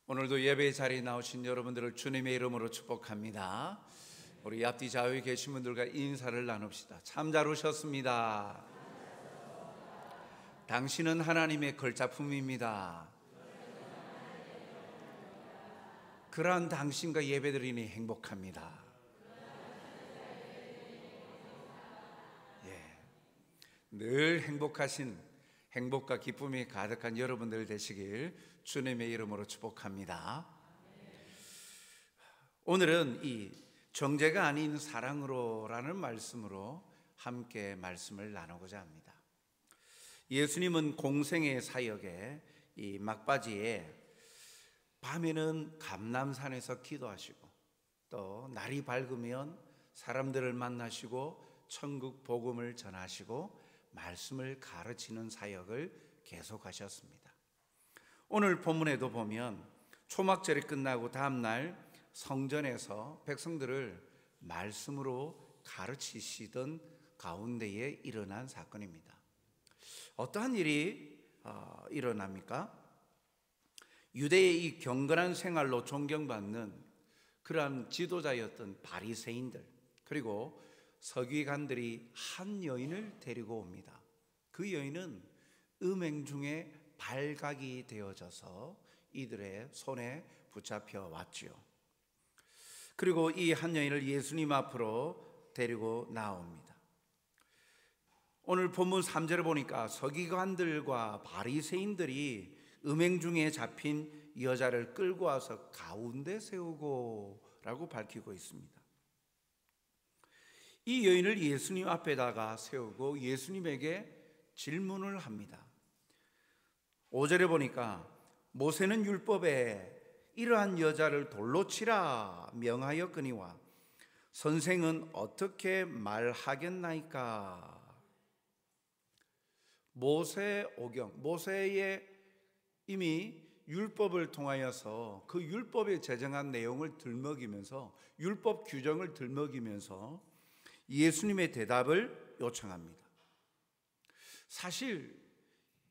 오늘도 예배 자리에 나오신 여러분들을 주님의 이름으로 축복합니다. 우리 앞뒤 좌우에 계신 분들과 인사를 나눕시다. 참 잘 오셨습니다. 당신은 하나님의 걸작품입니다. 그러한 당신과 예배드리니 행복합니다. 늘 행복하신, 행복과 기쁨이 가득한 여러분들 되시길 주님의 이름으로 축복합니다. 오늘은 이 정죄가 아닌 사랑으로라는 말씀으로 함께 말씀을 나누고자 합니다. 예수님은 공생의 사역에 이 막바지에 밤에는 감람산에서 기도하시고 또 날이 밝으면 사람들을 만나시고 천국 복음을 전하시고 말씀을 가르치는 사역을 계속하셨습니다. 오늘 본문에도 보면 초막절이 끝나고 다음날 성전에서 백성들을 말씀으로 가르치시던 가운데에 일어난 사건입니다. 어떠한 일이 일어납니까? 유대의 이 경건한 생활로 존경받는 그러한 지도자였던 바리새인들, 그리고 서기관들이 한 여인을 데리고 옵니다. 그 여인은 음행 중에 발각이 되어져서 이들의 손에 붙잡혀 왔지요. 그리고 이 한 여인을 예수님 앞으로 데리고 나옵니다. 오늘 본문 3절을 보니까 서기관들과 바리새인들이 음행 중에 잡힌 여자를 끌고 와서 가운데 세우고 라고 밝히고 있습니다. 이 여인을 예수님 앞에다가 세우고 예수님에게 질문을 합니다. 5절에 보니까 모세는 율법에 이러한 여자를 돌로 치라 명하였거니와 선생은 어떻게 말하겠나이까? 모세의 이미 율법을 통하여서 그 율법에 제정한 내용을 들먹이면서 율법 규정을 들먹이면서 예수님의 대답을 요청합니다. 사실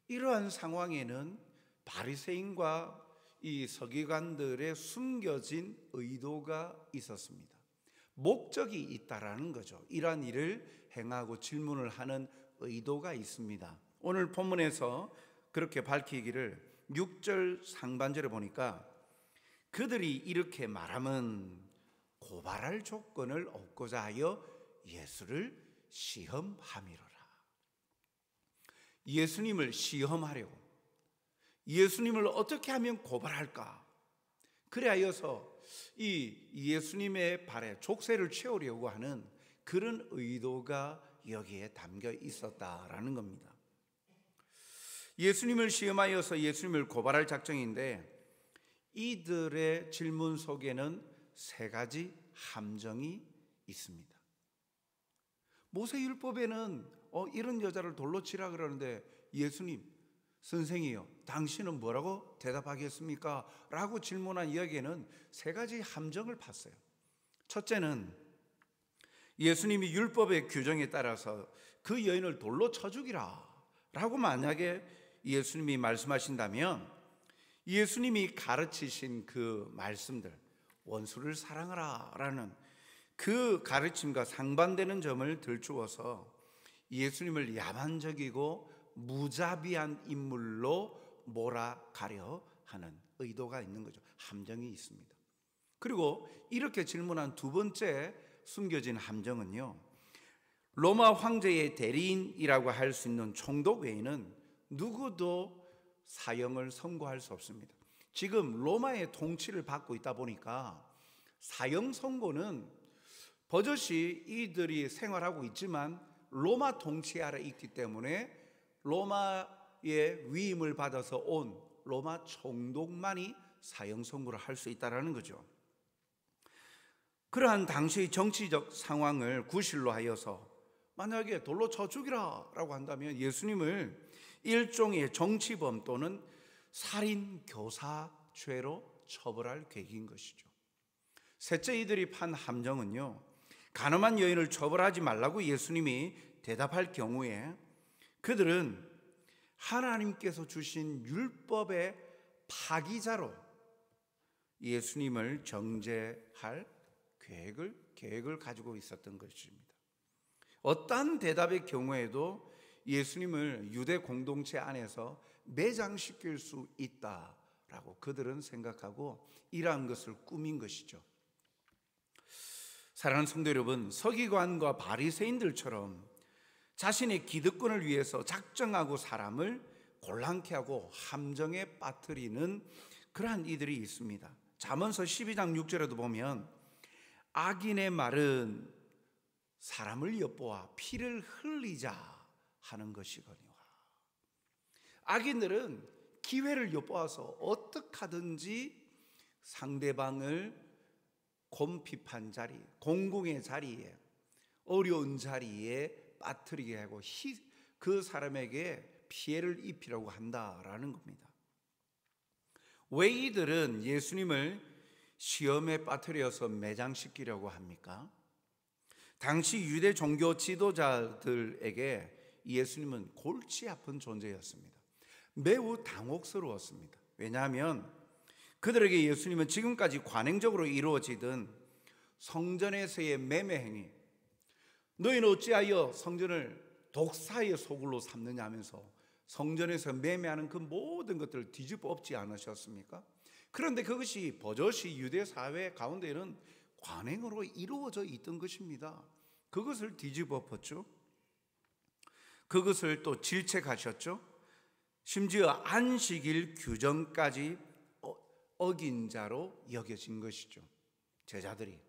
이러한 상황에는 바리새인과 이 서기관들의 숨겨진 의도가 있었습니다. 목적이 있다라는 거죠. 이러한 일을 행하고 질문을 하는 의도가 있습니다. 오늘 본문에서 그렇게 밝히기를 6절 상반절에 보니까 그들이 이렇게 말하면 고발할 조건을 얻고자 하여 예수를 시험함이로라. 예수님을 시험하려고, 예수님을 어떻게 하면 고발할까? 그래하여서 이 예수님의 발에 족쇄를 채우려고 하는 그런 의도가 여기에 담겨 있었다라는 겁니다. 예수님을 시험하여서 예수님을 고발할 작정인데 이들의 질문 속에는 세 가지 함정이 있습니다. 모세율법에는 이런 여자를 돌로 치라 그러는데 예수님, 선생이요, 당신은 뭐라고 대답하겠습니까? 라고 질문한 이야기에는 세 가지 함정을 봤어요. 첫째는 예수님이 율법의 규정에 따라서 그 여인을 돌로 쳐 죽이라 라고 만약에 예수님이 말씀하신다면 예수님이 가르치신 그 말씀들, 원수를 사랑하라 라는 그 가르침과 상반되는 점을 들추어서 예수님을 야만적이고 무자비한 인물로 몰아가려 하는 의도가 있는 거죠. 함정이 있습니다. 그리고 이렇게 질문한 두 번째 숨겨진 함정은요, 로마 황제의 대리인이라고 할 수 있는 총독 외에는 누구도 사형을 선고할 수 없습니다. 지금 로마의 통치를 받고 있다 보니까 사형 선고는 버젓이 이들이 생활하고 있지만 로마 통치 아래 있기 때문에 로마의 위임을 받아서 온 로마 총독만이 사형 선고를 할 수 있다는 거죠. 그러한 당시의 정치적 상황을 구실로 하여서 만약에 돌로 쳐 죽이라 라고 한다면 예수님을 일종의 정치범 또는 살인교사죄로 처벌할 계획인 것이죠. 셋째, 이들이 판 함정은요, 간음한 여인을 처벌하지 말라고 예수님이 대답할 경우에 그들은 하나님께서 주신 율법의 파기자로 예수님을 정죄할 계획을 가지고 있었던 것입니다. 어떠한 대답의 경우에도 예수님을 유대 공동체 안에서 매장시킬 수 있다라고 그들은 생각하고 이러한 것을 꾸민 것이죠. 사랑하는 성도 여러분, 서기관과 바리새인들처럼 자신의 기득권을 위해서 작정하고 사람을 곤란케 하고 함정에 빠뜨리는 그러한 이들이 있습니다. 잠언서 12장 6절에도 보면 악인의 말은 사람을 엿보아 피를 흘리자 하는 것이거니와. 악인들은 기회를 엿보아서 어떻게 하든지 상대방을 곰핍한 자리, 공공의 자리에, 어려운 자리에 빠뜨리게 하고 그 사람에게 피해를 입히려고 한다라는 겁니다. 왜 이들은 예수님을 시험에 빠뜨려서 매장시키려고 합니까? 당시 유대 종교 지도자들에게 예수님은 골치 아픈 존재였습니다. 매우 당혹스러웠습니다. 왜냐하면 그들에게 예수님은 지금까지 관행적으로 이루어지던 성전에서의 매매 행위, 너희는 어찌하여 성전을 독사의 소굴로 삼느냐 하면서 성전에서 매매하는 그 모든 것들을 뒤집어 엎지 않으셨습니까? 그런데 그것이 버젓이 유대 사회 가운데는 관행으로 이루어져 있던 것입니다. 그것을 뒤집어 엎었죠. 그것을 또 질책하셨죠. 심지어 안식일 규정까지 어긴 자로 여겨진 것이죠. 제자들이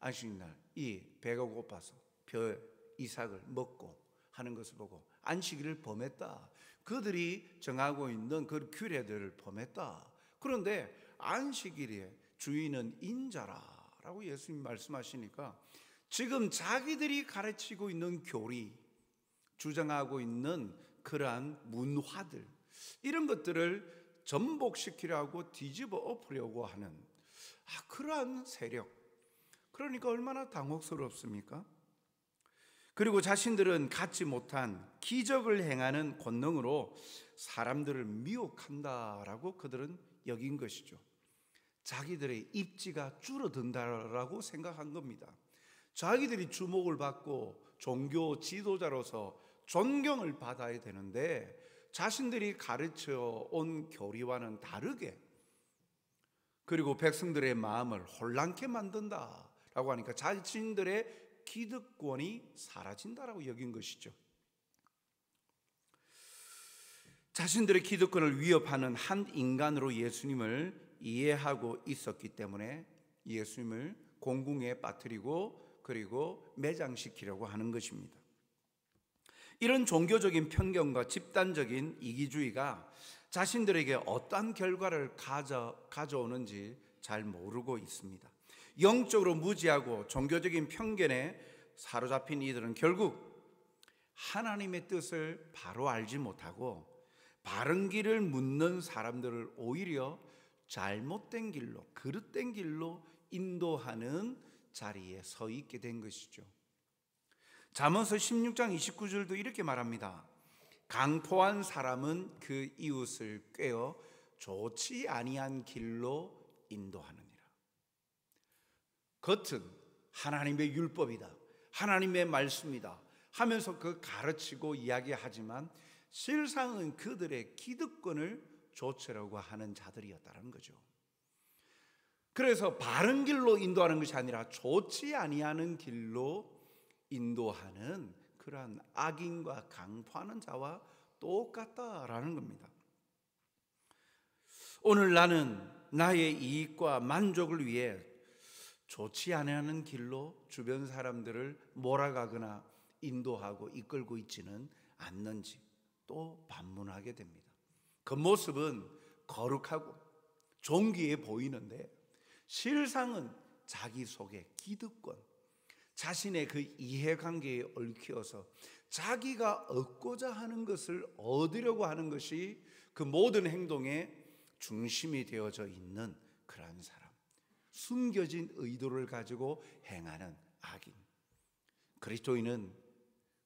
안식날 이 배가 고파서 벼 이삭을 먹고 하는 것을 보고 안식일을 범했다. 그들이 정하고 있는 그 규례들을 범했다. 그런데 안식일의 주인은 인자라라고 예수님 말씀하시니까 지금 자기들이 가르치고 있는 교리, 주장하고 있는 그러한 문화들, 이런 것들을 전복시키려고 뒤집어 엎으려고 하는 그러한 세력. 그러니까 얼마나 당혹스럽습니까? 그리고 자신들은 갖지 못한 기적을 행하는 권능으로 사람들을 미혹한다라고 그들은 여긴 것이죠. 자기들의 입지가 줄어든다라고 생각한 겁니다. 자기들이 주목을 받고 종교 지도자로서 존경을 받아야 되는데 자신들이 가르쳐 온 교리와는 다르게, 그리고 백성들의 마음을 혼란케 만든다라고 하니까 자신들의 기득권이 사라진다라고 여긴 것이죠. 자신들의 기득권을 위협하는 한 인간으로 예수님을 이해하고 있었기 때문에 예수님을 공궁에 빠뜨리고 그리고 매장시키려고 하는 것입니다. 이런 종교적인 편견과 집단적인 이기주의가 자신들에게 어떠한 결과를 가져오는지 잘 모르고 있습니다. 영적으로 무지하고 종교적인 편견에 사로잡힌 이들은 결국 하나님의 뜻을 바로 알지 못하고 바른 길을 묻는 사람들을 오히려 잘못된 길로, 그릇된 길로 인도하는 자리에 서 있게 된 것이죠. 잠언서 16장 29절도 이렇게 말합니다. 강포한 사람은 그 이웃을 꾀어 좋지 아니한 길로 인도하느니라. 겉은 하나님의 율법이다, 하나님의 말씀이다 하면서 그 가르치고 이야기하지만 실상은 그들의 기득권을 좇으려고 하는 자들이었다는 거죠. 그래서 바른 길로 인도하는 것이 아니라 좋지 아니하는 길로 인도하는 그러한 악인과 강포하는 자와 똑같다라는 겁니다. 오늘 나는 나의 이익과 만족을 위해 좋지 않은 길로 주변 사람들을 몰아가거나 인도하고 이끌고 있지는 않는지 또 반문하게 됩니다. 겉모습은 거룩하고 존귀해 보이는데 실상은 자기 속에 기득권, 자신의 그 이해관계에 얽혀서 자기가 얻고자 하는 것을 얻으려고 하는 것이 그 모든 행동의 중심이 되어져 있는 그러한 사람, 숨겨진 의도를 가지고 행하는 악인. 그리스도인은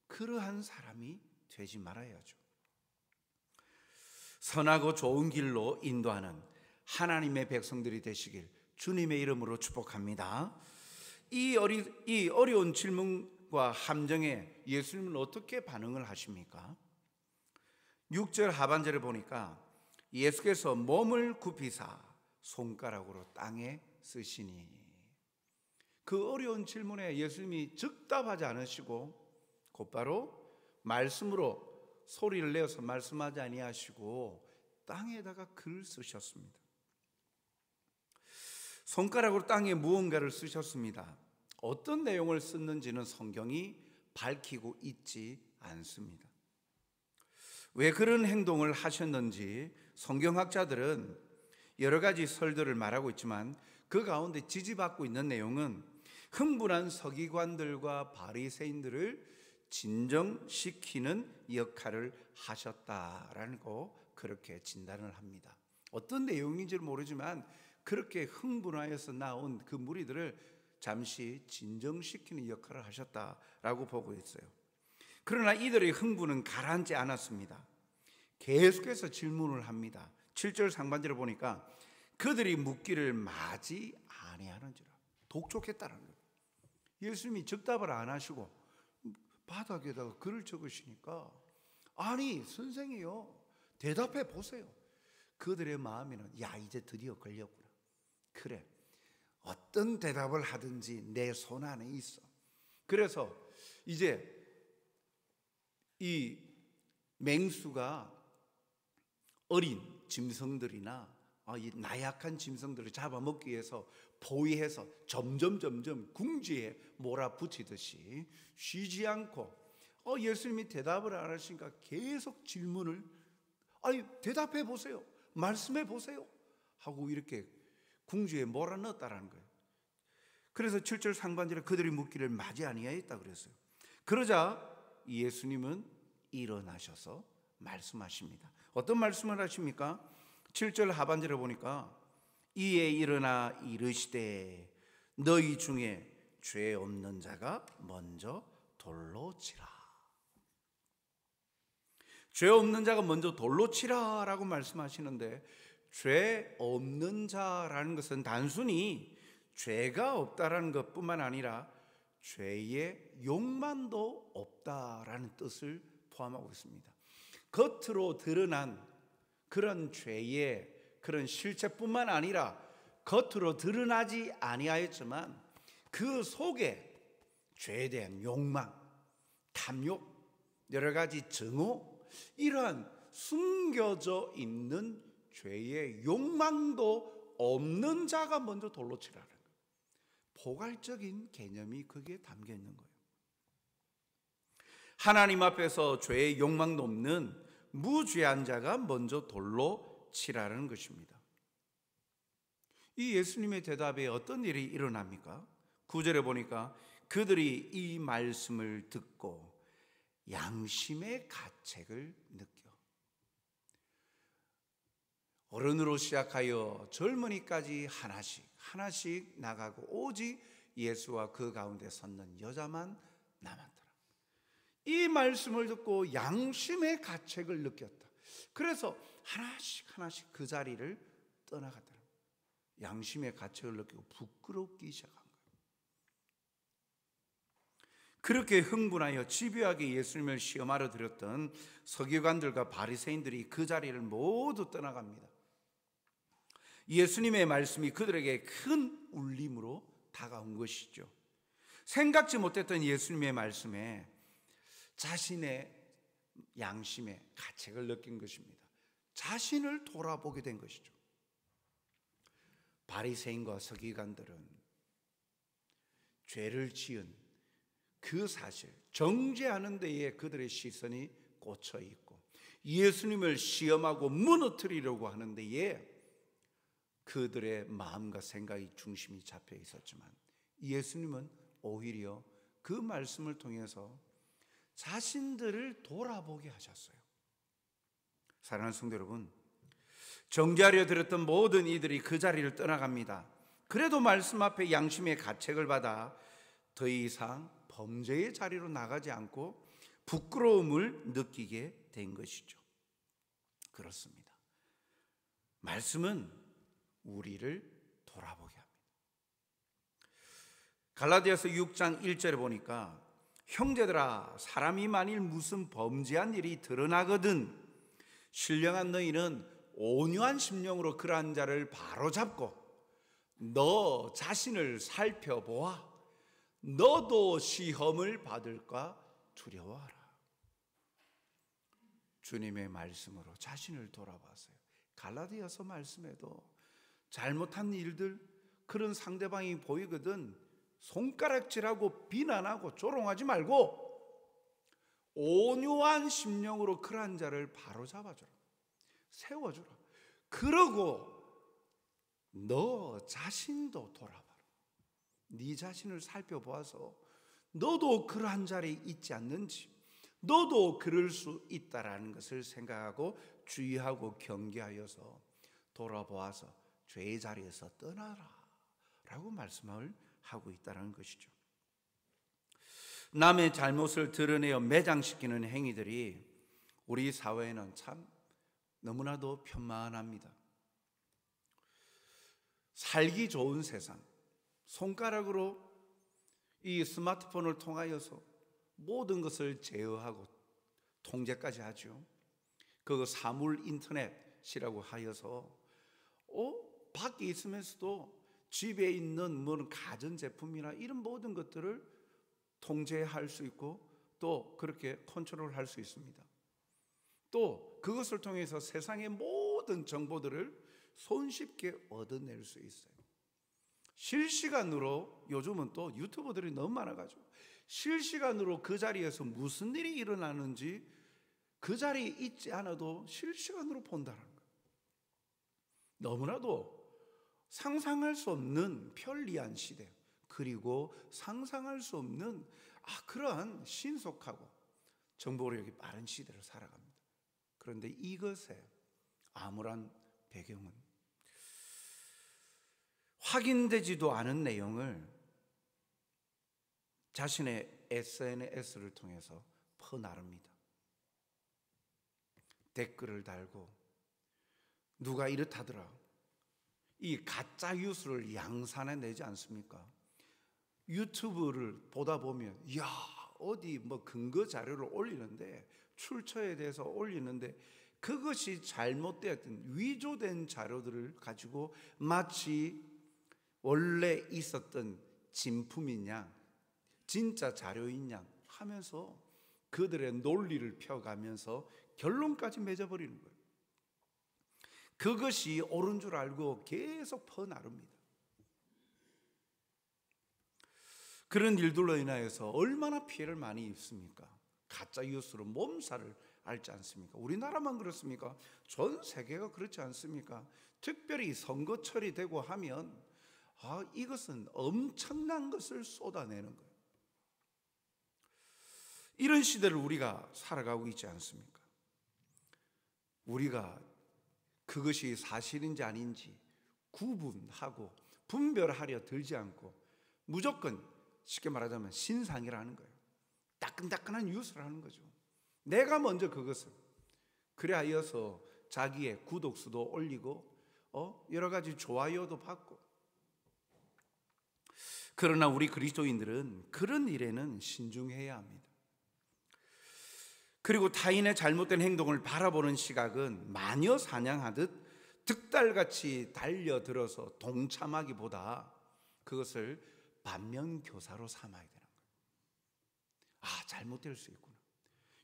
그러한 사람이 되지 말아야죠. 선하고 좋은 길로 인도하는 하나님의 백성들이 되시길 주님의 이름으로 축복합니다. 이 어려운 질문과 함정에 예수님은 어떻게 반응을 하십니까? 6절 하반절에 보니까 예수께서 몸을 굽히사 손가락으로 땅에 쓰시니, 그 어려운 질문에 예수님이 즉답하지 않으시고 곧바로 말씀으로 소리를 내어서 말씀하지 아니하시고 땅에다가 글을 쓰셨습니다. 손가락으로 땅에 무언가를 쓰셨습니다. 어떤 내용을 썼는지는 성경이 밝히고 있지 않습니다. 왜 그런 행동을 하셨는지 성경학자들은 여러 가지 설들을 말하고 있지만 그 가운데 지지받고 있는 내용은 흥분한 서기관들과 바리새인들을 진정시키는 역할을 하셨다라는 거, 그렇게 진단을 합니다. 어떤 내용인지는 모르지만 그렇게 흥분하여서 나온 그 무리들을 잠시 진정시키는 역할을 하셨다라고 보고 있어요. 그러나 이들의 흥분은 가라앉지 않았습니다. 계속해서 질문을 합니다. 7절 상반절을 보니까 그들이 묻기를 마지 아니하는지라, 독촉했다는 거예요. 예수님이 즉답을 안 하시고 바닥에다가 글을 적으시니까, 아니 선생이요, 대답해 보세요. 그들의 마음에는 야, 이제 드디어 걸렸구나. 그래, 어떤 대답을 하든지 내 손 안에 있어. 그래서 이제 이 맹수가 어린 짐승들이나 이 나약한 짐승들을 잡아먹기 위해서 포위해서 점점 궁지에 몰아붙이듯이 쉬지 않고, 예수님이 대답을 안 하시니까 계속 질문을, 아니 대답해 보세요, 말씀해 보세요 하고 이렇게 궁지에 몰아넣었다라는 거예요. 그래서 7절 상반절에 그들이 묻기를 마지 아니하였다 그랬어요. 그러자 예수님은 일어나셔서 말씀하십니다. 어떤 말씀을 하십니까? 7절 하반절에 보니까 이에 일어나 이르시되 너희 중에 죄 없는 자가 먼저 돌로 치라. 죄 없는 자가 먼저 돌로 치라 라고 말씀하시는데, 죄 없는 자라는 것은 단순히 죄가 없다라는 것뿐만 아니라 죄의 욕망도 없다라는 뜻을 포함하고 있습니다. 겉으로 드러난 그런 죄의 그런 실체뿐만 아니라 겉으로 드러나지 아니하였지만 그 속에 죄에 대한 욕망, 탐욕, 여러 가지 증오, 이러한 숨겨져 있는 죄의 욕망도 없는 자가 먼저 돌로 치라는 거예요. 포괄적인 개념이 거기에 담겨 있는 거예요. 하나님 앞에서 죄의 욕망도 없는 무죄한 자가 먼저 돌로 치라는 것입니다. 이 예수님의 대답에 어떤 일이 일어납니까? 9절에 보니까 그들이 이 말씀을 듣고 양심의 가책을 느껴, 어른으로 시작하여 젊은이까지 하나씩 나가고 오직 예수와 그 가운데 섰는 여자만 남았더라. 이 말씀을 듣고 양심의 가책을 느꼈다. 그래서 하나씩 그 자리를 떠나갔더라. 양심의 가책을 느끼고 부끄럽기 시작한 거예요. 그렇게 흥분하여 집요하게 예수님을 시험하러 들였던 서기관들과 바리새인들이 그 자리를 모두 떠나갑니다. 예수님의 말씀이 그들에게 큰 울림으로 다가온 것이죠. 생각지 못했던 예수님의 말씀에 자신의 양심의 가책을 느낀 것입니다. 자신을 돌아보게 된 것이죠. 바리새인과 서기관들은 죄를 지은 그 사실, 정죄하는 데에 그들의 시선이 꽂혀 있고, 예수님을 시험하고 무너뜨리려고 하는 데에 그들의 마음과 생각이 중심이 잡혀 있었지만, 예수님은 오히려 그 말씀을 통해서 자신들을 돌아보게 하셨어요. 사랑하는 성도 여러분, 정죄하려 들었던 모든 이들이 그 자리를 떠나갑니다. 그래도 말씀 앞에 양심의 가책을 받아 더 이상 범죄의 자리로 나가지 않고 부끄러움을 느끼게 된 것이죠. 그렇습니다. 말씀은 우리를 돌아보게 합니다. 갈라디아서 6장 1절에 보니까 형제들아, 사람이 만일 무슨 범죄한 일이 드러나거든 신령한 너희는 온유한 심령으로 그러한 자를 바로잡고 너 자신을 살펴보아 너도 시험을 받을까 두려워하라. 주님의 말씀으로 자신을 돌아봤어요. 갈라디아서 말씀에도 잘못한 일들, 그런 상대방이 보이거든 손가락질하고 비난하고 조롱하지 말고 온유한 심령으로 그러한 자를 바로잡아주라, 세워주라. 그러고 너 자신도 돌아봐라. 네 자신을 살펴보아서 너도 그러한 자리에 있지 않는지, 너도 그럴 수 있다라는 것을 생각하고 주의하고 경계하여서 돌아보아서 죄의 자리에서 떠나라 라고 말씀을 하고 있다는 것이죠. 남의 잘못을 드러내어 매장시키는 행위들이 우리 사회에는 참 너무나도 편만합니다. 살기 좋은 세상, 손가락으로 이 스마트폰을 통하여서 모든 것을 제어하고 통제까지 하죠. 그 사물 인터넷이라고 하여서 밖에 있으면서도 집에 있는 뭐 가전제품이나 이런 모든 것들을 통제할 수 있고 또 그렇게 컨트롤할 수 있습니다. 또 그것을 통해서 세상의 모든 정보들을 손쉽게 얻어낼 수 있어요. 실시간으로, 요즘은 또 유튜버들이 너무 많아가지고 실시간으로 그 자리에서 무슨 일이 일어나는지 그 자리에 있지 않아도 실시간으로 본다는 거예요. 너무나도 상상할 수 없는 편리한 시대, 그리고 상상할 수 없는 그러한 신속하고 정보력이 빠른 시대를 살아갑니다. 그런데 이것의 암울한 배경은 확인되지도 않은 내용을 자신의 SNS를 통해서 퍼나릅니다. 댓글을 달고 누가 이렇다더라, 이 가짜 뉴스를 양산해내지 않습니까? 유튜브를 보다 보면 어디 뭐 근거 자료를 올리는데, 출처에 대해서 올리는데 그것이 잘못되었던 위조된 자료들을 가지고 마치 원래 있었던 진품인 양, 진짜 자료인 양 하면서 그들의 논리를 펴가면서 결론까지 맺어버리는 거예요. 그것이 옳은 줄 알고 계속 퍼나릅니다. 그런 일들로 인하여서 얼마나 피해를 많이 입습니까? 가짜 뉴스로 몸살을 앓지 않습니까? 우리나라만 그렇습니까? 전 세계가 그렇지 않습니까? 특별히 선거철이 되고 하면 이것은 엄청난 것을 쏟아내는 거예요. 이런 시대를 우리가 살아가고 있지 않습니까? 우리가 그것이 사실인지 아닌지 구분하고 분별하려 들지 않고 무조건 쉽게 말하자면 신상이라는 거예요. 따끈따끈한 뉴스를 하는 거죠. 내가 먼저 그것을, 그래 하여서 자기의 구독수도 올리고 여러 가지 좋아요도 받고. 그러나 우리 그리스도인들은 그런 일에는 신중해야 합니다. 그리고 타인의 잘못된 행동을 바라보는 시각은 마녀 사냥하듯 득달같이 달려들어서 동참하기보다 그것을 반면교사로 삼아야 되는 거예요. 잘못될 수 있구나.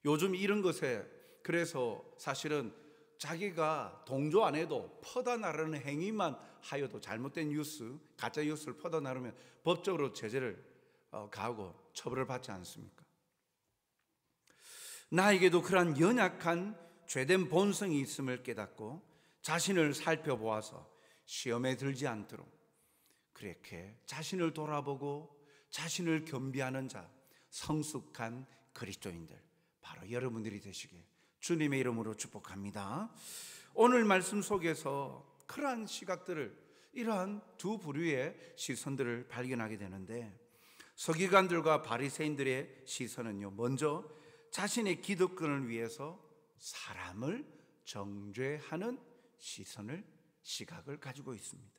요즘 이런 것에, 그래서 사실은 자기가 동조 안 해도 퍼다 나르는 행위만 하여도 잘못된 뉴스, 가짜 뉴스를 퍼다 나르면 법적으로 제재를 가하고 처벌을 받지 않습니까? 나에게도 그러한 연약한 죄된 본성이 있음을 깨닫고 자신을 살펴보아서 시험에 들지 않도록 그렇게 자신을 돌아보고 자신을 겸비하는 자, 성숙한 그리스도인들, 바로 여러분들이 되시길 주님의 이름으로 축복합니다. 오늘 말씀 속에서 그러한 시각들을, 이러한 두 부류의 시선들을 발견하게 되는데, 서기관들과 바리새인들의 시선은요, 먼저 자신의 기득권을 위해서 사람을 정죄하는 시선을 시각을 가지고 있습니다.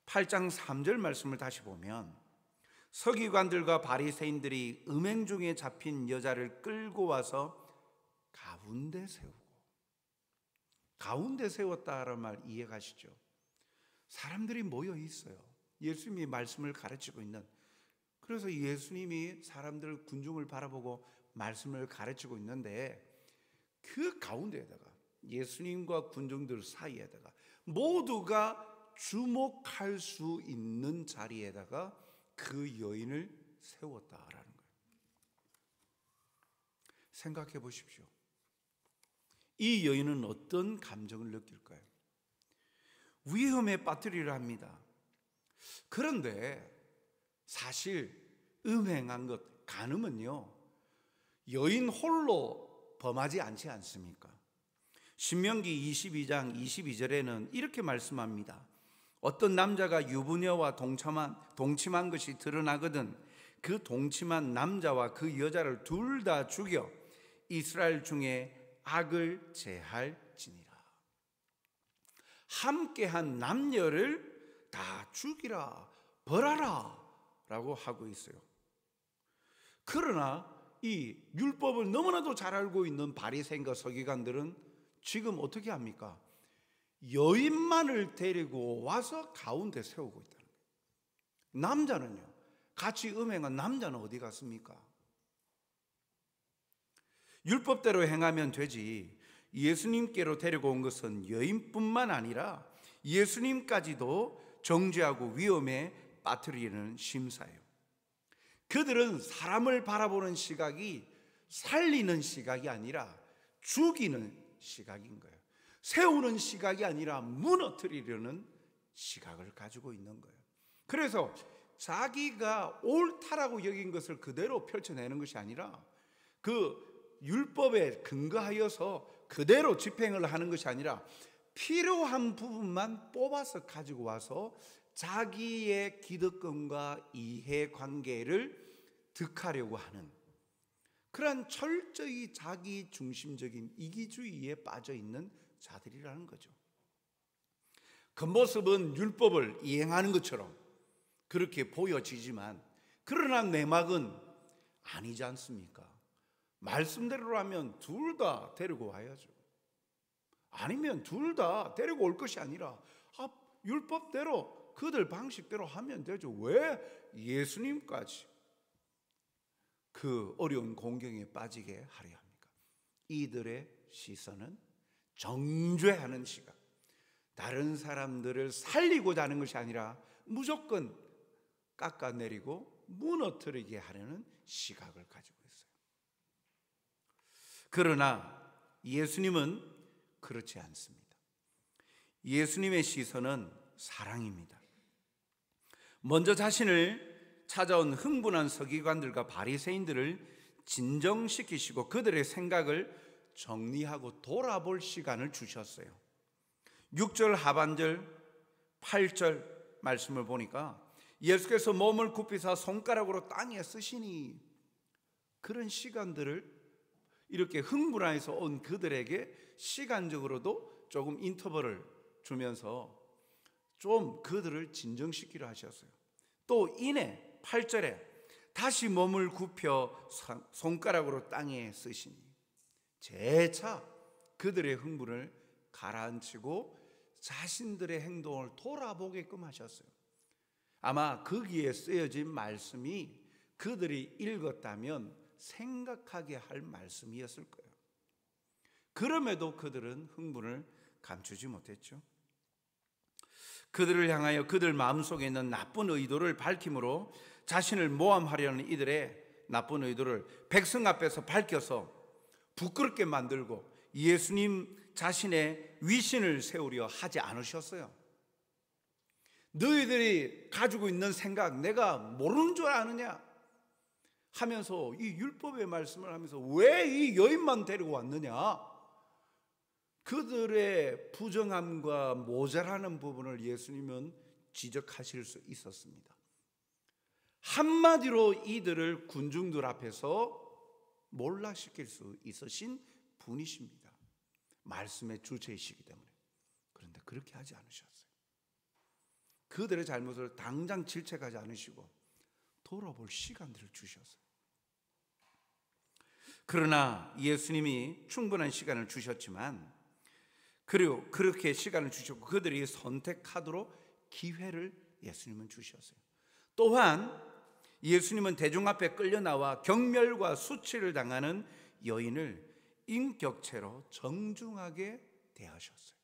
8장 3절 말씀을 다시 보면 서기관들과 바리새인들이 음행 중에 잡힌 여자를 끌고 와서 가운데 세우고, 가운데 세웠다라는 말 이해가시죠? 사람들이 모여 있어요. 예수님이 말씀을 가르치고 있는, 그래서 예수님이 사람들 군중을 바라보고 말씀을 가르치고 있는데 그 가운데에다가 예수님과 군중들 사이에다가 모두가 주목할 수 있는 자리에다가 그 여인을 세웠다라는 거예요. 생각해 보십시오. 이 여인은 어떤 감정을 느낄까요? 위험에 빠뜨리려 합니다. 그런데 사실 음행한 것, 간음은요, 여인 홀로 범하지 않지 않습니까? 신명기 22장 22절에는 이렇게 말씀합니다. 어떤 남자가 유부녀와 동침한 것이 드러나거든 그 동침한 남자와 그 여자를 둘 다 죽여 이스라엘 중에 악을 제할지니라. 함께한 남녀를 다 죽이라, 벌하라 라고 하고 있어요. 그러나 이 율법을 너무나도 잘 알고 있는 바리새인과 서기관들은 지금 어떻게 합니까? 여인만을 데리고 와서 가운데 세우고 있다는 거예요. 남자는요, 같이 음행한 남자는 어디 갔습니까? 율법대로 행하면 되지, 예수님께로 데리고 온 것은 여인뿐만 아니라 예수님까지도 정죄하고 위험에 빠뜨리는 심사예요. 그들은 사람을 바라보는 시각이 살리는 시각이 아니라 죽이는 시각인 거예요. 세우는 시각이 아니라 무너뜨리려는 시각을 가지고 있는 거예요. 그래서 자기가 옳다라고 여긴 것을 그대로 펼쳐내는 것이 아니라 그 율법에 근거하여서 그대로 집행을 하는 것이 아니라 필요한 부분만 뽑아서 가지고 와서 자기의 기득권과 이해관계를 득하려고 하는 그러한 철저히 자기 중심적인 이기주의에 빠져 있는 자들이라는 거죠. 겉모습은 율법을 이행하는 것처럼 그렇게 보여지지만 그러나 내막은 아니지 않습니까? 말씀대로라면 둘 다 데리고 와야죠. 아니면 둘 다 데리고 올 것이 아니라 율법대로 그들 방식대로 하면 되죠. 왜 예수님까지 그 어려운 공경에 빠지게 하려 합니까? 이들의 시선은 정죄하는 시각, 다른 사람들을 살리고자 하는 것이 아니라 무조건 깎아내리고 무너뜨리게 하려는 시각을 가지고 있어요. 그러나 예수님은 그렇지 않습니다. 예수님의 시선은 사랑입니다. 먼저 자신을 찾아온 흥분한 서기관들과 바리새인들을 진정시키시고 그들의 생각을 정리하고 돌아볼 시간을 주셨어요. 6절 하반절 8절 말씀을 보니까 예수께서 몸을 굽히사 손가락으로 땅에 쓰시니, 그런 시간들을 이렇게 흥분해서 온 그들에게 시간적으로도 조금 인터벌을 주면서 좀 그들을 진정시키려 하셨어요. 또 이내 8절에 다시 몸을 굽혀 손가락으로 땅에 쓰시니, 재차 그들의 흥분을 가라앉히고 자신들의 행동을 돌아보게끔 하셨어요. 아마 거기에 쓰여진 말씀이 그들이 읽었다면 생각하게 할 말씀이었을 거예요. 그럼에도 그들은 흥분을 감추지 못했죠. 그들을 향하여 그들 마음속에 있는 나쁜 의도를 밝힘으로 자신을 모함하려는 이들의 나쁜 의도를 백성 앞에서 밝혀서 부끄럽게 만들고 예수님 자신의 위신을 세우려 하지 않으셨어요. 너희들이 가지고 있는 생각 내가 모르는 줄 아느냐 하면서 이 율법의 말씀을 하면서 왜 이 여인만 데리고 왔느냐, 그들의 부정함과 모자라는 부분을 예수님은 지적하실 수 있었습니다. 한마디로 이들을 군중들 앞에서 몰락시킬 수 있으신 분이십니다. 말씀의 주체이시기 때문에. 그렇게 하지 않으셨어요. 그들의 잘못을 당장 질책하지 않으시고 돌아볼 시간들을 주셨어요. 그러나 예수님이 충분한 시간을 주셨지만, 그리고 그렇게 시간을 주셨고 그들이 선택하도록 기회를 예수님은 주셨어요. 또한 예수님은 대중 앞에 끌려 나와 경멸과 수치를 당하는 여인을 인격체로 정중하게 대하셨어요.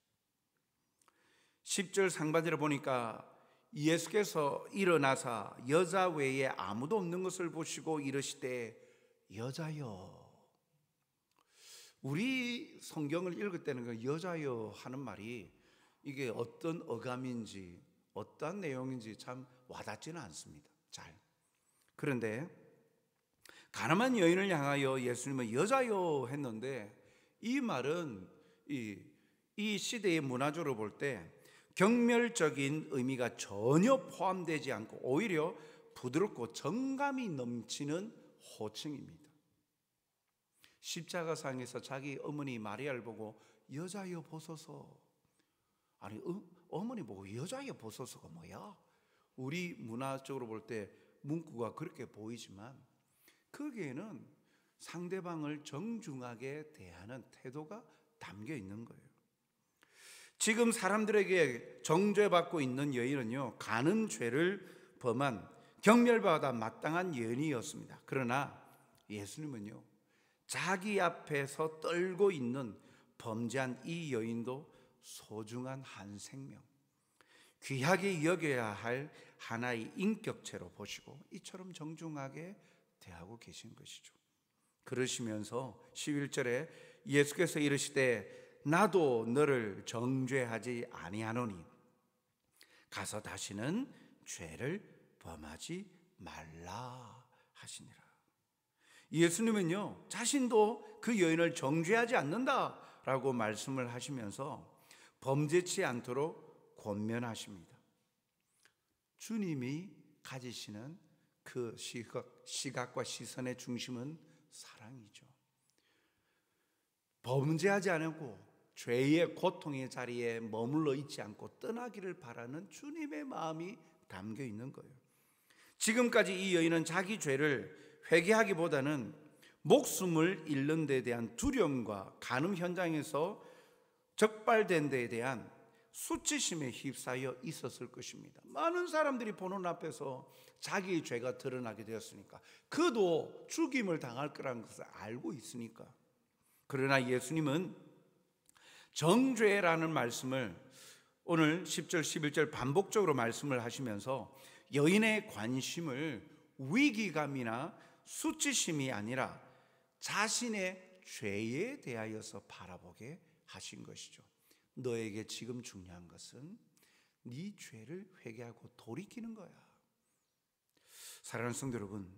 10절 상반절에 보니까 예수께서 일어나사 여자 외에 아무도 없는 것을 보시고 이르시되 여자여. 우리 성경을 읽을 때는 그 여자여 하는 말이 이게 어떤 어감인지 어떠한 내용인지 참 와닿지는 않습니다. 잘. 그런데 가늠한 여인을 향하여 예수님은 여자여 했는데, 이 말은 이 시대의 문화적으로 볼 때 경멸적인 의미가 전혀 포함되지 않고 오히려 부드럽고 정감이 넘치는 호칭입니다. 십자가상에서 자기 어머니 마리아를 보고 여자여 보소서. 아니 어머니 보고 여자여 보소서가 뭐야? 우리 문화적으로 볼 때 문구가 그렇게 보이지만 거기에는 상대방을 정중하게 대하는 태도가 담겨 있는 거예요. 지금 사람들에게 정죄받고 있는 여인은요, 가는 죄를 범한 경멸받아 마땅한 여인이었습니다. 그러나 예수님은요, 자기 앞에서 떨고 있는 범죄한 이 여인도 소중한 한 생명, 귀하게 여겨야 할 하나의 인격체로 보시고 이처럼 정중하게 대하고 계신 것이죠. 그러시면서 11절에 예수께서 이르시되 나도 너를 정죄하지 아니하노니 가서 다시는 죄를 범하지 말라 하시니라. 예수님은요, 자신도 그 여인을 정죄하지 않는다라고 말씀을 하시면서 범죄치 않도록 권면하십니다. 주님이 가지시는 그 시각과 시선의 중심은 사랑이죠. 범죄하지 않고 죄의 고통의 자리에 머물러 있지 않고 떠나기를 바라는 주님의 마음이 담겨 있는 거예요. 지금까지 이 여인은 자기 죄를 회개하기보다는 목숨을 잃는 데에 대한 두려움과 간음 현장에서 적발된 데에 대한 수치심에 휩싸여 있었을 것입니다. 많은 사람들이 보는 앞에서 자기의 죄가 드러나게 되었으니까, 그도 죽임을 당할 거라는 것을 알고 있으니까. 그러나 예수님은 정죄라는 말씀을 오늘 10절 11절 반복적으로 말씀을 하시면서 여인의 관심을 위기감이나 수치심이 아니라 자신의 죄에 대하여서 바라보게 하신 것이죠. 너에게 지금 중요한 것은 네 죄를 회개하고 돌이키는 거야. 사랑하는 성도 여러분,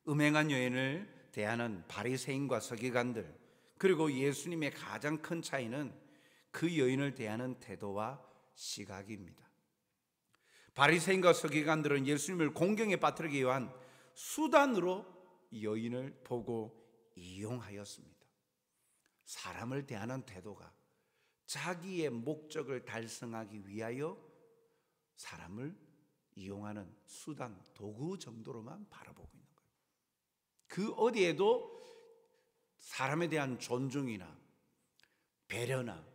음행한 여인을 대하는 바리새인과 서기관들, 그리고 예수님의 가장 큰 차이는 그 여인을 대하는 태도와 시각입니다. 바리새인과 서기관들은 예수님을 공경에 빠뜨리기 위한 수단으로 여인을 보고 이용하였습니다. 사람을 대하는 태도가 자기의 목적을 달성하기 위하여 사람을 이용하는 수단, 도구 정도로만 바라보고 있는 거예요. 그 어디에도 사람에 대한 존중이나 배려나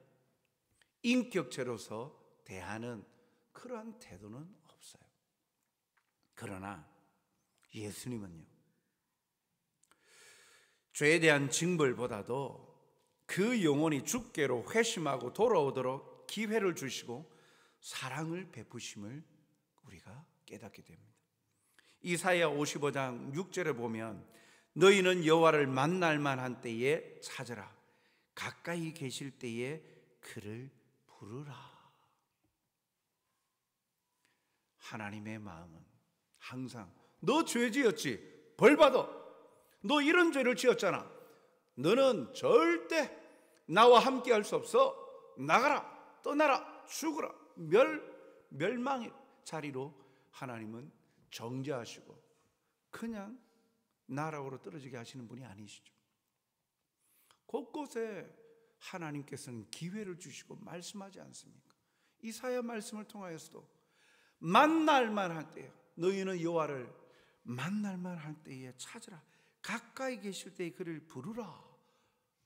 인격체로서 대하는 그러한 태도는 없어요. 그러나 예수님은요, 죄에 대한 징벌보다도 그 영혼이 주께로 회심하고 돌아오도록 기회를 주시고 사랑을 베푸심을 우리가 깨닫게 됩니다. 이사야 55장 6절에 보면 너희는 여호와를 만날 만한 때에 찾으라, 가까이 계실 때에 그를 부르라. 하나님의 마음은 항상 너 죄 지었지? 벌 받아. 너 이런 죄를 지었잖아. 너는 절대 나와 함께 할 수 없어. 나가라, 떠나라, 죽으라. 멸망의 자리로 하나님은 정죄하시고 그냥 나락으로 떨어지게 하시는 분이 아니시죠. 곳곳에 하나님께서는 기회를 주시고 말씀하지 않습니까? 이사야 말씀을 통하여서도 만날 만할 때에 너희는 여호와를 만날 만할 때에 찾으라. 가까이 계실 때에 그를 부르라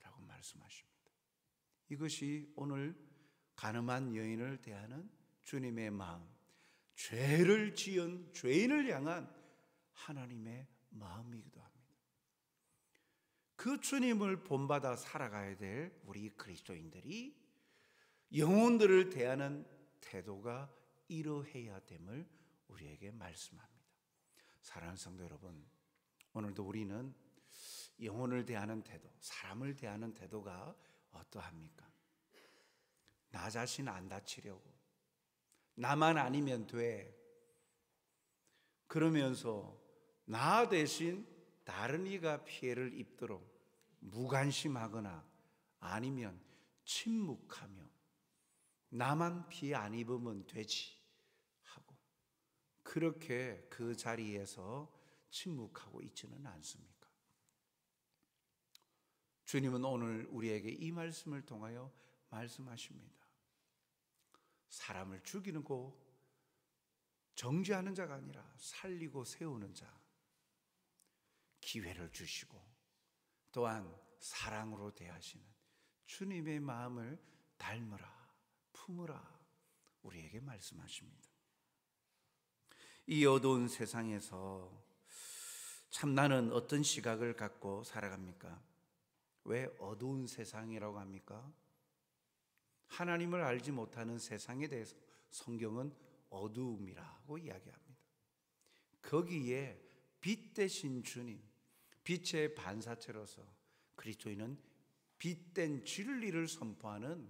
라고 말씀하십니다. 이것이 오늘 가늠한 여인을 대하는 주님의 마음, 죄를 지은 죄인을 향한 하나님의 마음이기도 합니다. 그 주님을 본받아 살아가야 될 우리 그리스도인들이 영혼들을 대하는 태도가 이러해야 됨을 우리에게 말씀합니다. 사랑하는 성도 여러분, 오늘도 우리는 영혼을 대하는 태도, 사람을 대하는 태도가 어떠합니까? 나 자신 안 다치려고, 나만 아니면 돼, 그러면서 나 대신 다른 이가 피해를 입도록 무관심하거나 아니면 침묵하며 나만 피해 안 입으면 되지 하고 그렇게 그 자리에서 침묵하고 있지는 않습니까? 주님은 오늘 우리에게 이 말씀을 통하여 말씀하십니다. 사람을 죽이고 정죄하는 자가 아니라 살리고 세우는 자, 기회를 주시고 또한 사랑으로 대하시는 주님의 마음을 닮으라, 품으라 우리에게 말씀하십니다. 이 어두운 세상에서 참 나는 어떤 시각을 갖고 살아갑니까? 왜 어두운 세상이라고 합니까? 하나님을 알지 못하는 세상에 대해서 성경은 어두움이라고 이야기합니다. 거기에 빛 대신 주님, 빛의 반사체로서 그리스도인은 빛된 진리를 선포하는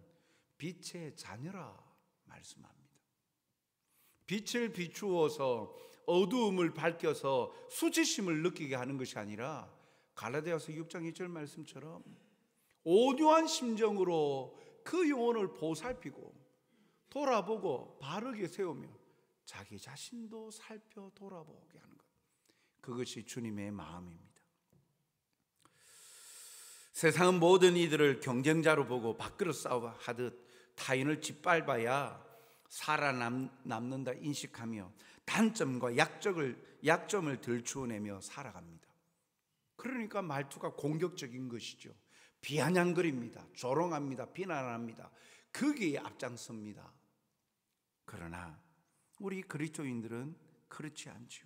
빛의 자녀라 말씀합니다. 빛을 비추어서 어두움을 밝혀서 수치심을 느끼게 하는 것이 아니라 갈라디아서 6장 2절 말씀처럼 온유한 심정으로 그 영혼을 보살피고 돌아보고 바르게 세우며 자기 자신도 살펴 돌아보게 하는 것, 그것이 주님의 마음입니다. 세상은 모든 이들을 경쟁자로 보고 밥그릇 싸움하듯 타인을 짓밟아야 살아남는다 인식하며 단점과 약점을 들추어내며 살아갑니다. 그러니까 말투가 공격적인 것이죠. 비아냥거립니다. 조롱합니다. 비난합니다. 거기에 앞장섭니다. 그러나 우리 그리스도인들은 그렇지 않지요.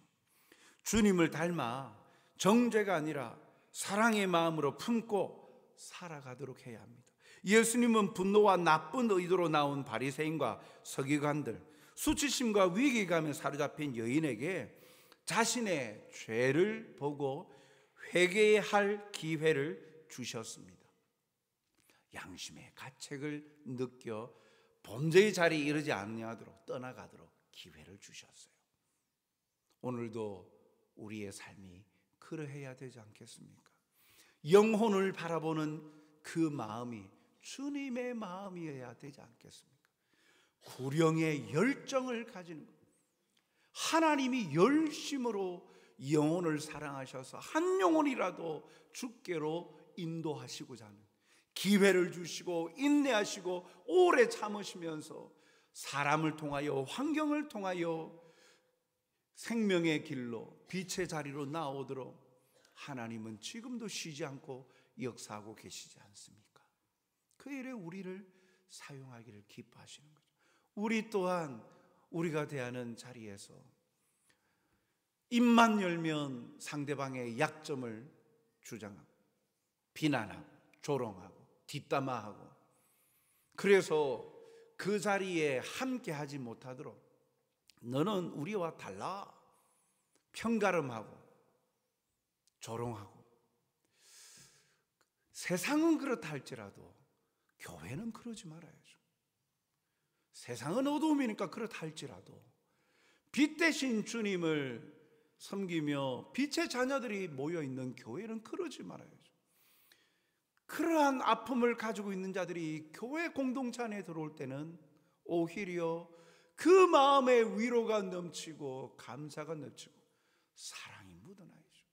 주님을 닮아 정죄가 아니라 사랑의 마음으로 품고 살아가도록 해야 합니다. 예수님은 분노와 나쁜 의도로 나온 바리새인과 서기관들, 수치심과 위기감에 사로잡힌 여인에게 자신의 죄를 보고 회개할 기회를 주셨습니다. 양심의 가책을 느껴 범죄의 자리에 이르지 아니하도록 떠나가도록 기회를 주셨어요. 오늘도 우리의 삶이 그러해야 되지 않겠습니까? 영혼을 바라보는 그 마음이 주님의 마음이어야 되지 않겠습니까? 구령의 열정을 가지는 것, 하나님이 열심으로 영혼을 사랑하셔서 한 영혼이라도 주께로 인도하시고자 하는 기회를 주시고 인내하시고 오래 참으시면서 사람을 통하여 환경을 통하여 생명의 길로 빛의 자리로 나오도록 하나님은 지금도 쉬지 않고 역사하고 계시지 않습니까? 그 일에 우리를 사용하기를 기뻐하시는 거죠. 우리 또한 우리가 대하는 자리에서 입만 열면 상대방의 약점을 주장하고 비난하고 조롱하고 뒷담화하고, 그래서 그 자리에 함께하지 못하도록 너는 우리와 달라 편가름하고 조롱하고, 세상은 그렇다 할지라도 교회는 그러지 말아야죠. 세상은 어두움이니까 그렇다 할지라도 빛 대신 주님을 섬기며 빛의 자녀들이 모여있는 교회는 그러지 말아야죠. 그러한 아픔을 가지고 있는 자들이 교회 공동체 안에 들어올 때는 오히려 그 마음에 위로가 넘치고 감사가 넘치고 사랑이 묻어나야죠.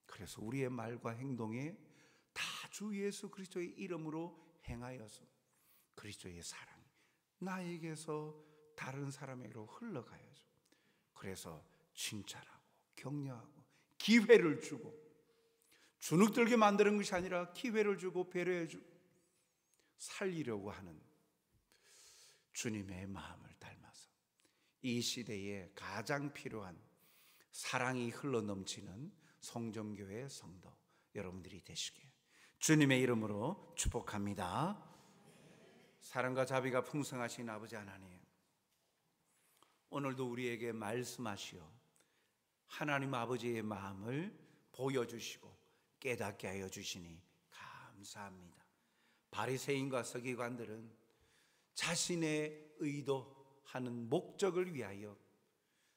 그래서 우리의 말과 행동에 다 주 예수 그리스도의 이름으로 행하여서 그리스도의 사랑이 나에게서 다른 사람에게로 흘러가야죠. 그래서 칭찬하고 격려하고 기회를 주고, 주눅들게 만드는 것이 아니라 기회를 주고 배려해주고 살리려고 하는 주님의 마음을 닮아서 이 시대에 가장 필요한 사랑이 흘러넘치는 성정교회 성도 여러분들이 되시길 주님의 이름으로 축복합니다. 사랑과 자비가 풍성하신 아버지 하나님, 오늘도 우리에게 말씀하시어 하나님 아버지의 마음을 보여주시고 깨닫게 하여 주시니 감사합니다. 바리새인과 서기관들은 자신의 의도하는 목적을 위하여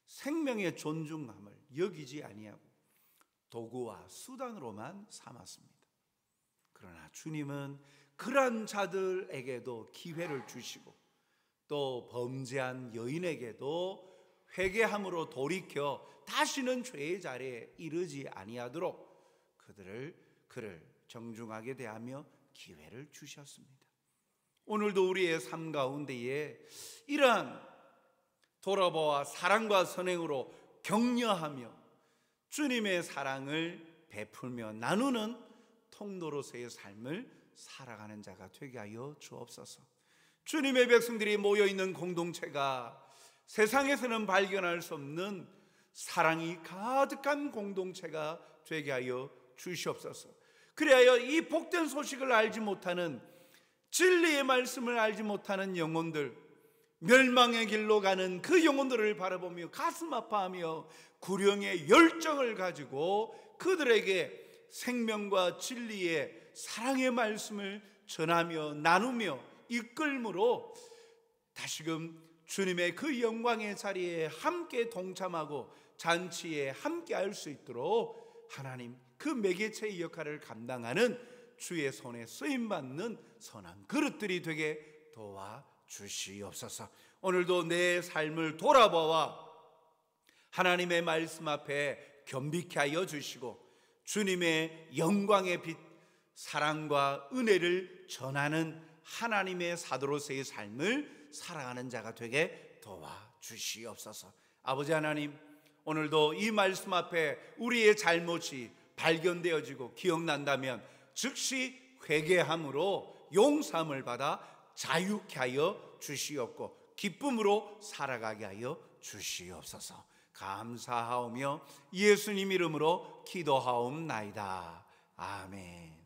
생명의 존중함을 여기지 아니하고 도구와 수단으로만 삼았습니다. 그러나 주님은 그러한 자들에게도 기회를 주시고 또 범죄한 여인에게도 회개함으로 돌이켜 다시는 죄의 자리에 이르지 아니하도록 그를 정중하게 대하며 기회를 주셨습니다. 오늘도 우리의 삶 가운데에 이러한 돌아보아 사랑과 선행으로 격려하며 주님의 사랑을 베풀며 나누는 통로로서의 삶을 살아가는 자가 되게 하여 주옵소서. 주님의 백성들이 모여있는 공동체가 세상에서는 발견할 수 없는 사랑이 가득한 공동체가 되게 하여 주시옵소서. 그리하여 이 복된 소식을 알지 못하는, 진리의 말씀을 알지 못하는 영혼들, 멸망의 길로 가는 그 영혼들을 바라보며 가슴 아파하며 구령의 열정을 가지고 그들에게 생명과 진리의 사랑의 말씀을 전하며 나누며 이끌므로 다시금 주님의 그 영광의 자리에 함께 동참하고 잔치에 함께 할 수 있도록 하나님 그 매개체의 역할을 감당하는 주의 손에 쓰임받는 선한 그릇들이 되게 도와주시옵소서. 오늘도 내 삶을 돌아보아 하나님의 말씀 앞에 겸비케 하여 주시고 주님의 영광의 빛, 사랑과 은혜를 전하는 하나님의 사도로서의 삶을 살아가는 자가 되게 도와주시옵소서. 아버지 하나님, 오늘도 이 말씀 앞에 우리의 잘못이 발견되어지고 기억난다면 즉시 회개함으로 용서함을 받아 자유케 하여 주시옵고 기쁨으로 살아가게 하여 주시옵소서. 감사하오며 예수님 이름으로 기도하옵나이다. 아멘.